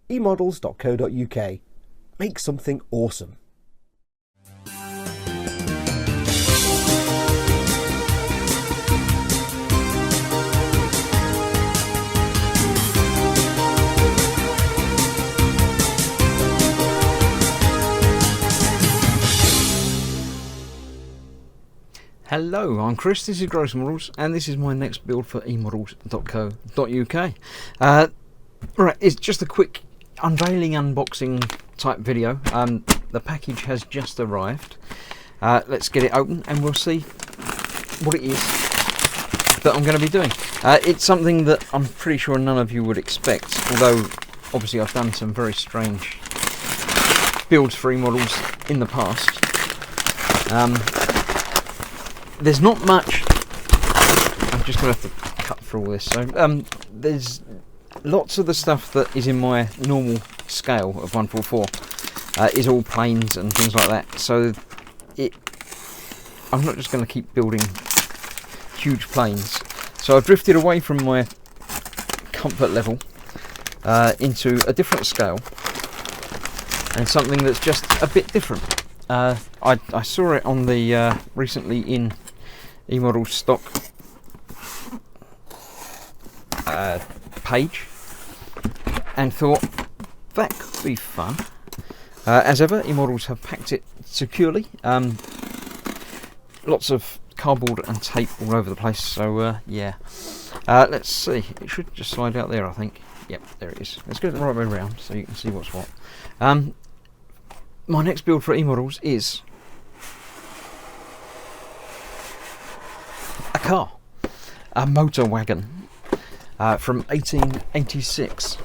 emodels.co.uk. Make something awesome. Hello, I'm Chris, this is Gross Models, and this is my next build for emodels.co.uk. Right, it's just a quick unveiling, unboxing type video. The package has just arrived. Let's get it open and we'll see what it is that I'm going to be doing. It's something that I'm pretty sure none of you would expect, although obviously I've done some very strange builds for emodels in the past. There's not much. I'm just going to have to cut through all this. So there's lots of the stuff that is in my normal scale of 144 is all planes and things like that. So I'm not just going to keep building huge planes. So I've drifted away from my comfort level into a different scale and something that's just a bit different. I saw it on the recently in eModels stock page and thought that could be fun. As ever, eModels have packed it securely. Lots of cardboard and tape all over the place, so yeah. Let's see, it should just slide out there, I think. Yep, there it is. Let's get it the right way around so you can see what's what. My next build for eModels is a car, a motor wagon from 1886.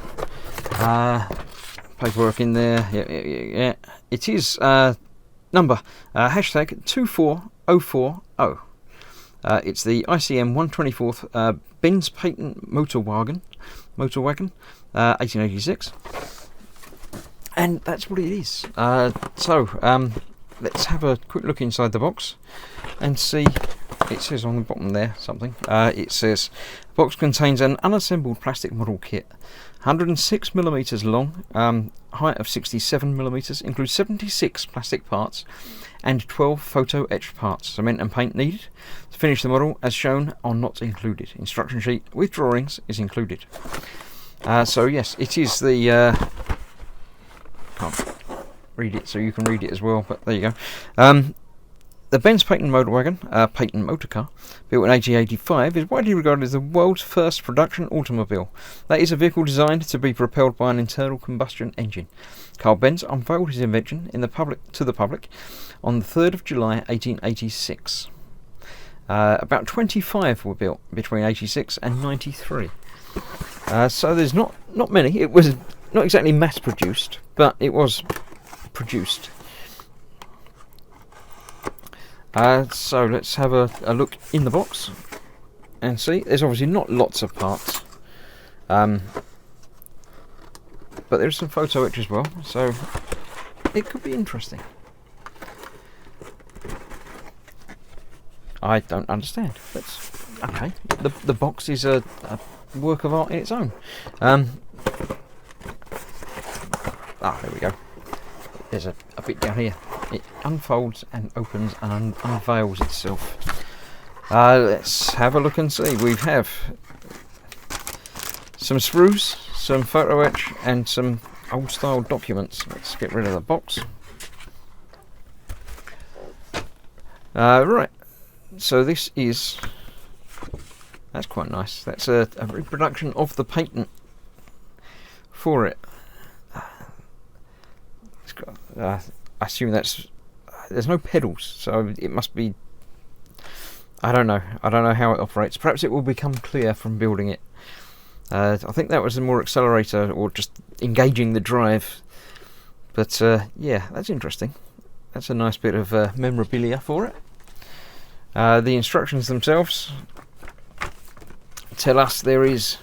Paperwork in there. Yeah. It is number hashtag 24040. It's the ICM 124th Benz Patent-Motorwagen, 1886. And that's what it is. Let's have a quick look inside the box and see. It says on the bottom there something. It says, the box contains an unassembled plastic model kit, 106mm long, height of 67mm, includes 76 plastic parts and 12 photo etched parts. Cement and paint needed. To finish the model as shown are not included. Instruction sheet with drawings is included. So yes, it is the... can't read it so you can read it as well, but there you go. The Benz Patent-Motorwagen, patent motor car, built in 1885, is widely regarded as the world's first production automobile. That is a vehicle designed to be propelled by an internal combustion engine. Carl Benz unveiled his invention to the public on the 3rd of July 1886. About 25 were built between 86 and 93. So there's not many. It was not exactly mass produced, but it was produced. So let's have a look in the box and see. There's obviously not lots of parts, but there's some photo etch as well, so it could be interesting. I don't understand. That's okay. The box is a work of art in its own. There we go. There's a bit down here. It unfolds and opens and unveils itself. Let's have a look and see. We have some sprues, some photo etch, and some old style documents. Let's get rid of the box. Right, so this is... that's quite nice. That's a reproduction of the patent for it. It's got, I assume there's no pedals, so it must be... I don't know how it operates. Perhaps it will become clear from building it. I think that was a more accelerator or just engaging the drive. But yeah, that's interesting. That's a nice bit of memorabilia for it. The instructions themselves tell us there is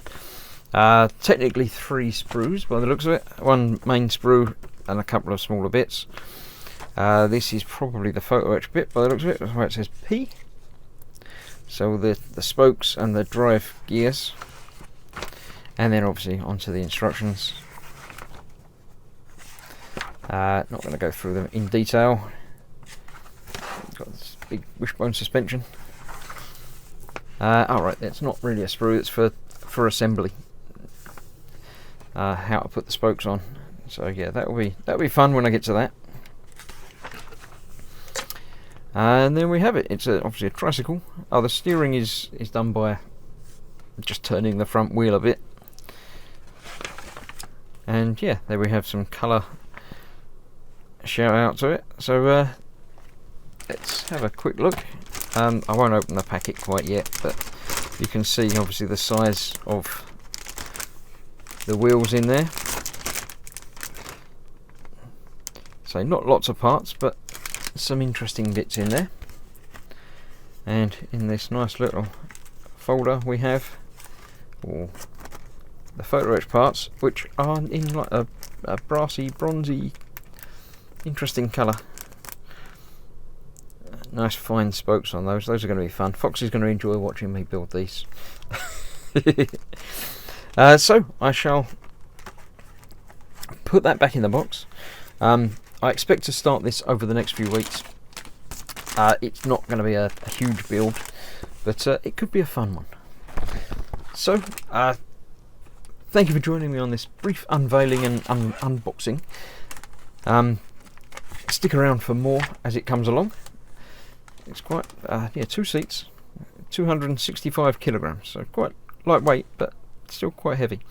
technically 3 sprues by the looks of it. One main sprue and a couple of smaller bits. This is probably the photo etch bit by the looks of it. That's why it says P. So the spokes and the drive gears, and then obviously onto the instructions. Not going to go through them in detail. Got this big wishbone suspension. Alright, that's not really a sprue, it's for assembly. How to put the spokes on. So yeah, that'll be fun when I get to that. And then we have it. It's obviously a tricycle. Oh, the steering is done by just turning the front wheel a bit. And yeah, there we have some colour shout out to it. So let's have a quick look. I won't open the packet quite yet, but you can see obviously the size of the wheels in there. So not lots of parts, but some interesting bits in there. And in this nice little folder we have the photo etch parts, which are in like a brassy, bronzy, interesting colour. Nice fine spokes on those. Those are going to be fun. Fox is going to enjoy watching me build these. So I shall put that back in the box. I expect to start this over the next few weeks. It's not going to be a huge build, but it could be a fun one. So thank you for joining me on this brief unveiling and unboxing. Stick around for more as it comes along. It's quite, yeah, 2 seats, 265 kilograms, so quite lightweight, but still quite heavy.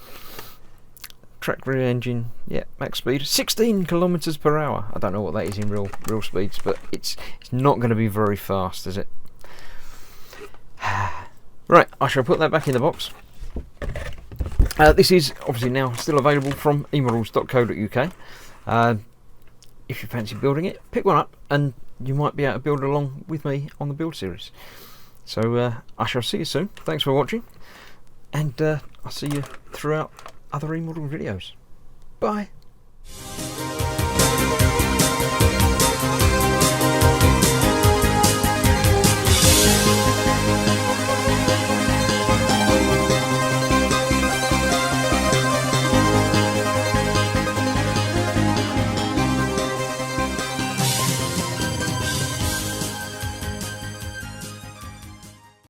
Track rear engine, yeah, max speed, 16 kilometers per hour. I don't know what that is in real speeds, but it's not going to be very fast, is it? Right, I shall put that back in the box. This is obviously now still available from emodels.co.uk. If you fancy building it, pick one up and you might be able to build along with me on the build series. So I shall see you soon. Thanks for watching, and I'll see you throughout other eModel videos. Bye.